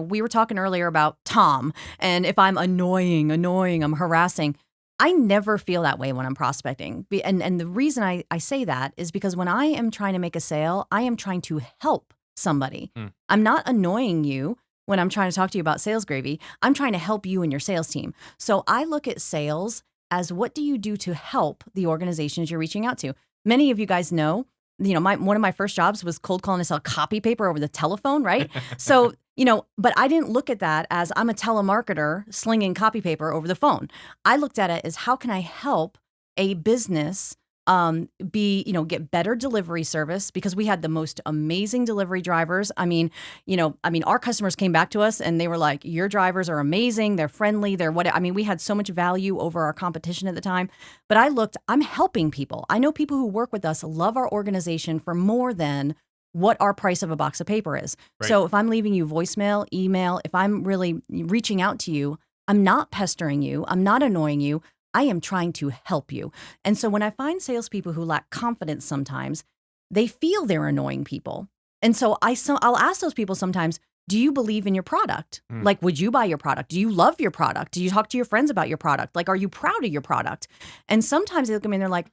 we were talking earlier about Tom, and if I'm annoying, I'm harassing. I never feel that way when I'm prospecting. And the reason I say that is because when I am trying to make a sale, I am trying to help somebody. I'm not annoying you when I'm trying to talk to you about Sales Gravy. I'm trying to help you and your sales team. So I look at sales as what do you do to help the organizations you're reaching out to? Many of you guys know one of my first jobs was cold calling to sell copy paper over the telephone, right? So, but I didn't look at that as I'm a telemarketer slinging copy paper over the phone. I looked at it as how can I help a business get better delivery service, because we had the most amazing delivery drivers. Our customers came back to us and they were like, your drivers are amazing. They're friendly. We had so much value over our competition at the time. But I'm helping people. I know people who work with us love our organization for more than what our price of a box of paper is. Right. So if I'm leaving you voicemail, email, if I'm really reaching out to you, I'm not pestering you. I'm not annoying you. I am trying to help you. And so when I find salespeople who lack confidence sometimes, they feel they're annoying people. And so I'll ask those people sometimes, do you believe in your product? Like, would you buy your product? Do you love your product? Do you talk to your friends about your product? Like, are you proud of your product? And sometimes they look at me and they're like,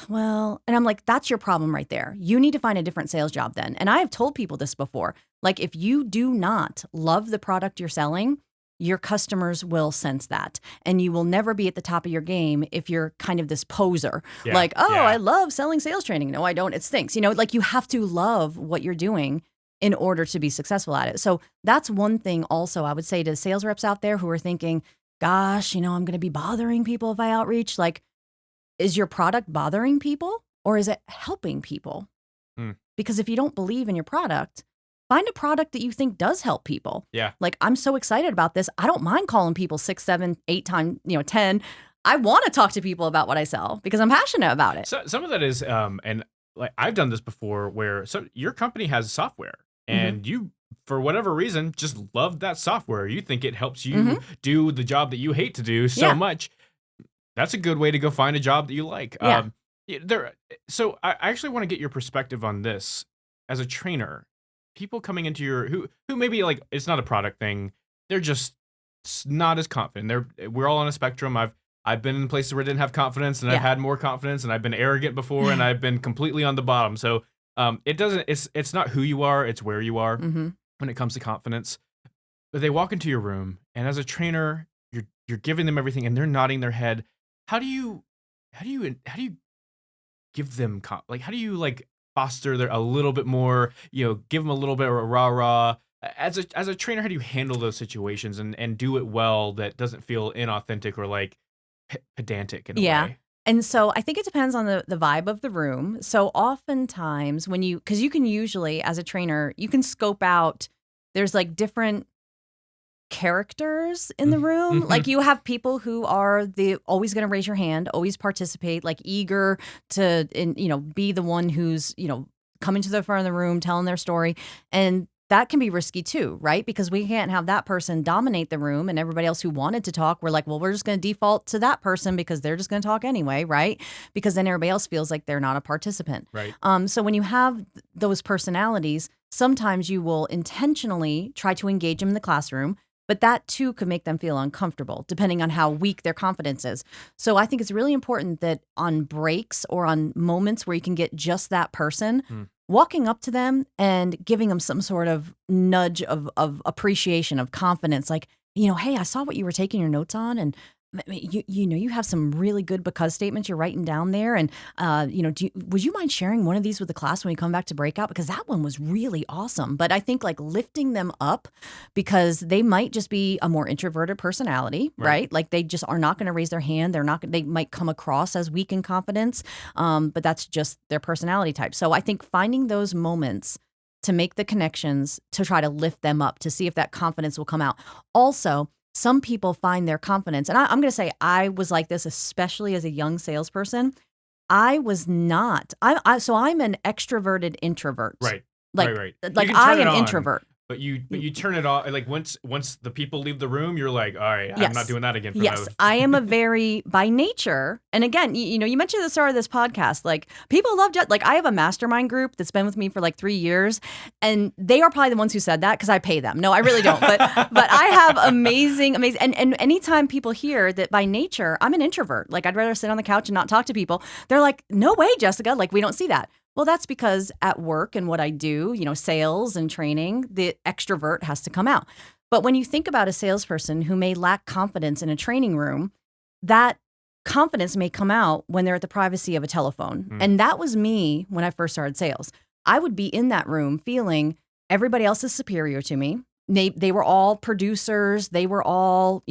well, and I'm like, that's your problem right there. You need to find a different sales job then. And I have told people this before. Like, if you do not love the product you're selling, your customers will sense that. And you will never be at the top of your game if you're kind of this poser. Yeah, Like, oh, yeah. I love selling sales training. No, I don't. It stinks. Like you have to love what you're doing in order to be successful at it. So that's one thing also I would say to sales reps out there who are thinking, gosh, I'm going to be bothering people if I outreach. Like, is your product bothering people or is it helping people? Because if you don't believe in your product, find a product that you think does help people. Yeah. Like, I'm so excited about this. I don't mind calling people 6, 7, 8 times, 10. I want to talk to people about what I sell because I'm passionate about it. So some of that is, and like I've done this before where your company has software and you, for whatever reason, just love that software. You think it helps you do the job that you hate to do so much. That's a good way to go find a job that you like. Yeah. So I actually want to get your perspective on this as a trainer. People coming into who maybe like it's not a product thing. They're just not as confident. We're all on a spectrum. I've been in places where I didn't have confidence, and I've had more confidence, and I've been arrogant before, and I've been completely on the bottom. So it's not who you are, it's where you are when it comes to confidence. But they walk into your room, and as a trainer, you're giving them everything, and they're nodding their head. How do you give them how do you like foster a little bit more, give them a little bit of a rah-rah. As a trainer, how do you handle those situations and do it well that doesn't feel inauthentic or like pedantic in a way? And so I think it depends on the vibe of the room. So oftentimes because you can usually, as a trainer, you can scope out, there's like different characters in the room. Like, you have people who are always going to raise your hand, always participate, like eager to, be the one who's, coming to the front of the room, telling their story. And that can be risky too, right? Because we can't have that person dominate the room and everybody else who wanted to talk, we're like, well, we're just going to default to that person because they're just going to talk anyway, right? Because then everybody else feels like they're not a participant. Right. So when you have those personalities, sometimes you will intentionally try to engage them in the classroom, but that too could make them feel uncomfortable depending on how weak their confidence is. So I think it's really important that on breaks or on moments where you can get just that person, walking up to them and giving them some sort of nudge of appreciation, of confidence, like, hey, I saw what you were taking your notes on, and you have some really good because statements you're writing down there, and would you mind sharing one of these with the class when we come back to breakout, because that one was really awesome. But I think like lifting them up, because they might just be a more introverted personality, right? Like, they just are not going to raise their hand. They might come across as weak in confidence, but that's just their personality type. So I think finding those moments to make the connections, to try to lift them up, to see if that confidence will come out. Also, some people find their confidence, and I'm going to say I was like this, especially as a young salesperson. I was not. So I'm an extroverted introvert. Right. Like, right. Like, I am introvert. But you turn it off. Like, once the people leave the room, you're like, all right, I'm not doing that again. Yes, I am a very, by nature, and again, you mentioned at the start of this podcast, like, people love, like, I have a mastermind group that's been with me for like 3 years, and they are probably the ones who said that because I pay them. No, I really don't. But I have amazing, and anytime people hear that by nature I'm an introvert, like, I'd rather sit on the couch and not talk to people, they're like, no way, Jessica, like, we don't see that. Well, that's because at work and what I do, sales and training, the extrovert has to come out. But when you think about a salesperson who may lack confidence in a training room, that confidence may come out when they're at the privacy of a telephone. Mm. And that was me when I first started sales. I would be in that room feeling everybody else is superior to me. They were all producers. They were all,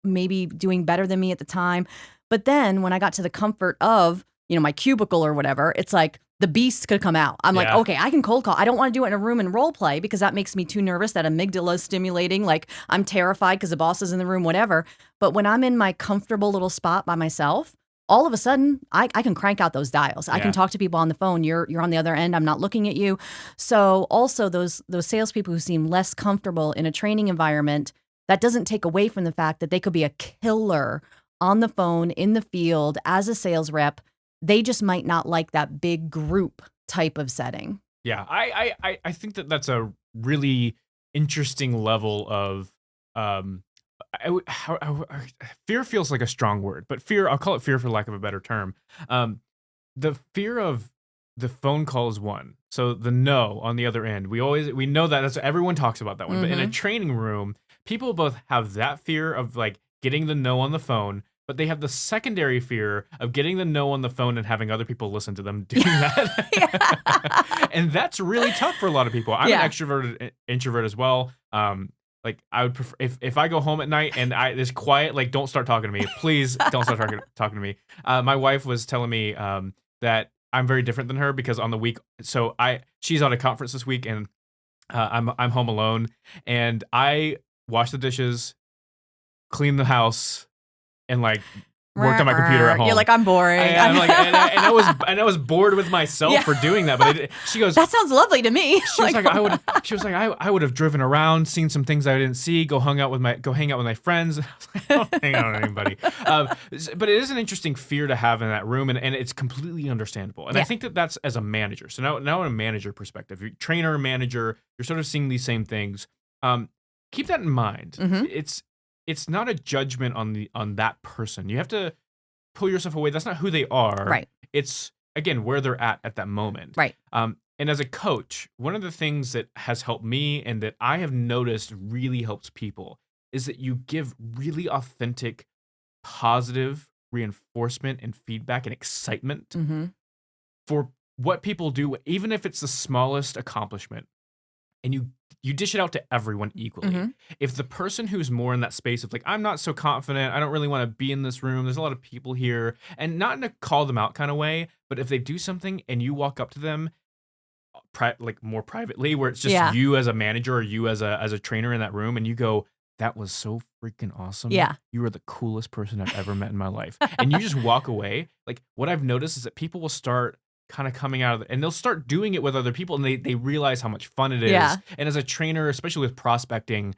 maybe doing better than me at the time. But then when I got to the comfort of, my cubicle or whatever, it's like the beast could come out. I'm like, Yeah. okay, I can cold call. I don't want to do it in a room and role play because that makes me too nervous. That amygdala is stimulating. Like I'm terrified because the boss is in the room, whatever. But when I'm in my comfortable little spot by myself, all of a sudden I can crank out those dials. I Yeah. can talk to people on the phone. You're on the other end. I'm not looking at you. So also those salespeople who seem less comfortable in a training environment, that doesn't take away from the fact that they could be a killer on the phone, in the field, as a sales rep. They just might not like that big group type of setting. Yeah, I think that that's a really interesting level of fear feels like a strong word, but fear, I'll call it fear for lack of a better term. The fear of the phone call is one. So the no on the other end, we know that everyone talks about that one. But in a training room, people both have that fear of like getting the no on the phone, but they have the secondary fear of getting the no on the phone and having other people listen to them doing that. And that's really tough for a lot of people. I'm an extroverted introvert as well. Like I would prefer if I go home at night and it's quiet, like don't start talking to me. Please don't start talking to me. My wife was telling me that I'm very different than her because on the week, she's on a conference this week and I'm home alone and I wash the dishes, clean the house, and like worked on my computer at home. You're like, I'm boring. I was bored with myself for doing that. But she goes, that sounds lovely to me. She was like, I would have driven around, seen some things I didn't see, go hang out with my friends. I was like, I don't hang out with anybody. But it is an interesting fear to have in that room, and it's completely understandable. And I think that that's as a manager. So now in a manager perspective, you're trainer, manager, you're sort of seeing these same things. Keep that in mind. It's not a judgment on that person. You have to pull yourself away. That's not who they are. Right. It's, again, where they're at that moment. Right. And as a coach, one of the things that has helped me and that I have noticed really helps people is that you give really authentic, positive reinforcement and feedback and excitement for what people do, even if it's the smallest accomplishment. And you dish it out to everyone equally. If the person who's more in that space of like, I'm not so confident, I don't really want to be in this room, there's a lot of people here, and not in a call them out kind of way, but if they do something and you walk up to them like more privately, where it's just you as a manager or you as a trainer in that room, and you go, that was so freaking awesome. Yeah. You are the coolest person I've ever met in my life. And you just walk away. Like what I've noticed is that people will start kind of coming out of it and they'll start doing it with other people and they realize how much fun it is. Yeah. And as a trainer, especially with prospecting,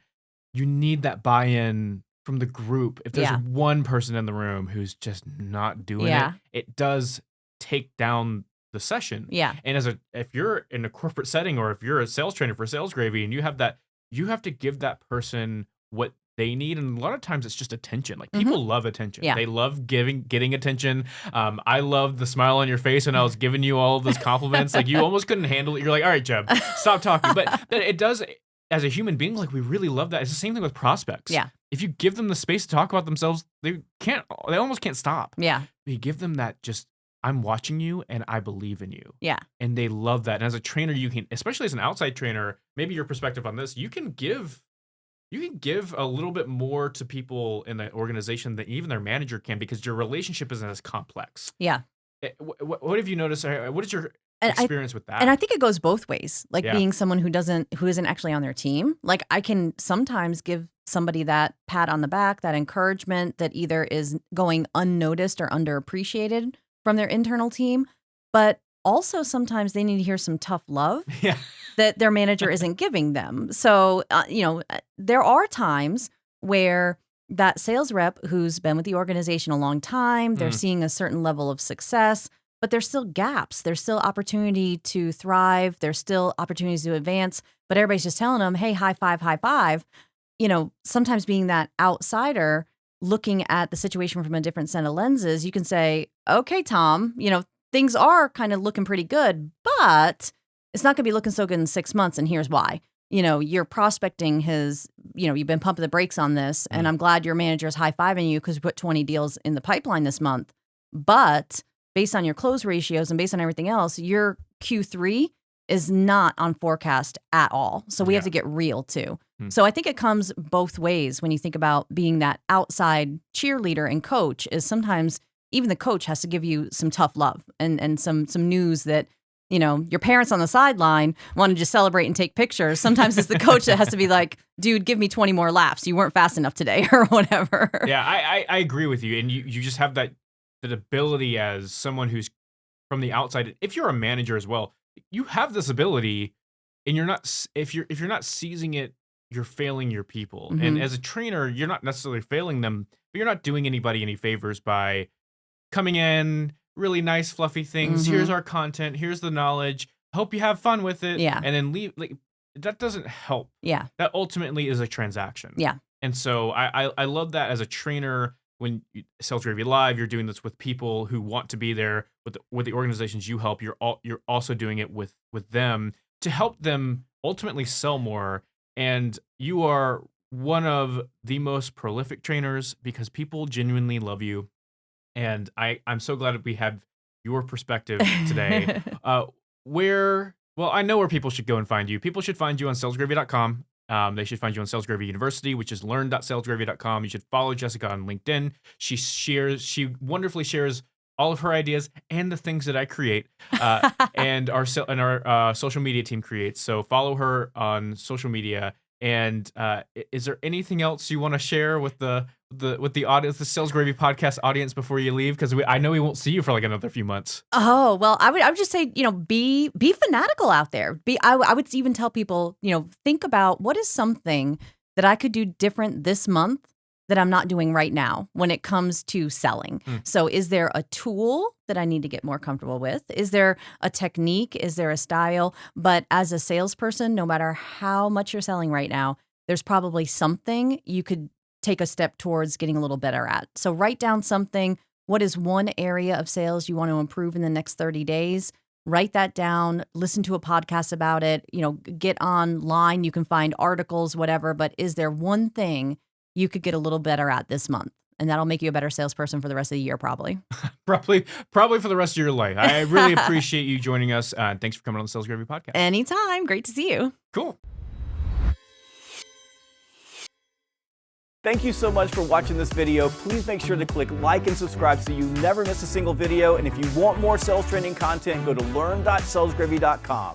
you need that buy-in from the group. If there's one person in the room who's just not doing it does take down the session. Yeah. And if you're in a corporate setting or if you're a sales trainer for Sales Gravy and you have that, you have to give that person what they need, and a lot of times it's just attention. Like people love attention. Yeah. They love getting attention. I love the smile on your face when I was giving you all of those compliments. Like you almost couldn't handle it. You're like, all right, Jeb, stop talking. But it does, as a human being, like we really love that. It's the same thing with prospects. Yeah. If you give them the space to talk about themselves, they almost can't stop. Yeah. You give them that just, I'm watching you and I believe in you. Yeah. And they love that. And as a trainer, you can, especially as an outside trainer, maybe your perspective on this, you can give a little bit more to people in the organization than even their manager can because your relationship isn't as complex. Yeah. What have you noticed? What is your experience with that? And I think it goes both ways. Like being someone who isn't actually on their team. Like I can sometimes give somebody that pat on the back, that encouragement that either is going unnoticed or underappreciated from their internal team, but also sometimes they need to hear some tough love that their manager isn't giving them. So, there are times where that sales rep who's been with the organization a long time, they're seeing a certain level of success, but there's still gaps. There's still opportunity to thrive. There's still opportunities to advance, but everybody's just telling them, hey, high five, high five. Sometimes being that outsider looking at the situation from a different set of lenses, you can say, okay, Tom, things are kind of looking pretty good, but it's not going to be looking so good in 6 months, and here's why. your prospecting you've been pumping the brakes on this, and I'm glad your manager is high-fiving you because you put 20 deals in the pipeline this month. But based on your close ratios and based on everything else, your Q3 is not on forecast at all. So we have to get real too. So I think it comes both ways when you think about being that outside cheerleader and coach. Is sometimes even the coach has to give you some tough love and some news that, your parents on the sideline want to just celebrate and take pictures. Sometimes it's the coach that has to be like, dude, give me 20 more laps. You weren't fast enough today or whatever. Yeah, I agree with you. And you just have that ability as someone who's from the outside. If you're a manager as well, you have this ability, and if you're not seizing it, you're failing your people. And as a trainer, you're not necessarily failing them, but you're not doing anybody any favors by coming in, really nice, fluffy things. Here's our content. Here's the knowledge. Hope you have fun with it. Yeah. And then leave. Like, that doesn't help. Yeah. That ultimately is a transaction. Yeah. And so I love that as a trainer. When Sales Gravy Live, you're doing this with people who want to be there with the organizations you help. You're also doing it with them to help them ultimately sell more. And you are one of the most prolific trainers because people genuinely love you. And I'm so glad that we have your perspective today. I know where people should go and find you. People should find you on salesgravy.com. They should find you on Sales Gravy University, which is learn.salesgravy.com. You should follow Jessica on LinkedIn. She wonderfully shares all of her ideas and the things that I create, and our social media team creates. So follow her on social media. And is there anything else you want to share with the audience, the Sales Gravy podcast audience, before you leave? Because I know we won't see you for like another few months. Oh, well, I would just say, be fanatical out there. I would even tell people, think about what is something that I could do different this month that I'm not doing right now when it comes to selling. So is there a tool that I need to get more comfortable with? Is there a technique? Is there a style? But as a salesperson, no matter how much you're selling right now, there's probably something you could take a step towards getting a little better at. So write down something. What is one area of sales you want to improve in the next 30 days? Write that down, listen to a podcast about it, get online. You can find articles, whatever. But is there one thing you could get a little better at this month? And that'll make you a better salesperson for the rest of the year, probably. probably for the rest of your life. I really appreciate you joining us. Thanks for coming on the Sales Gravy podcast. Anytime. Great to see you. Cool. Thank you so much for watching this video. Please make sure to click like and subscribe so you never miss a single video. And if you want more sales training content, go to learn.salesgravy.com.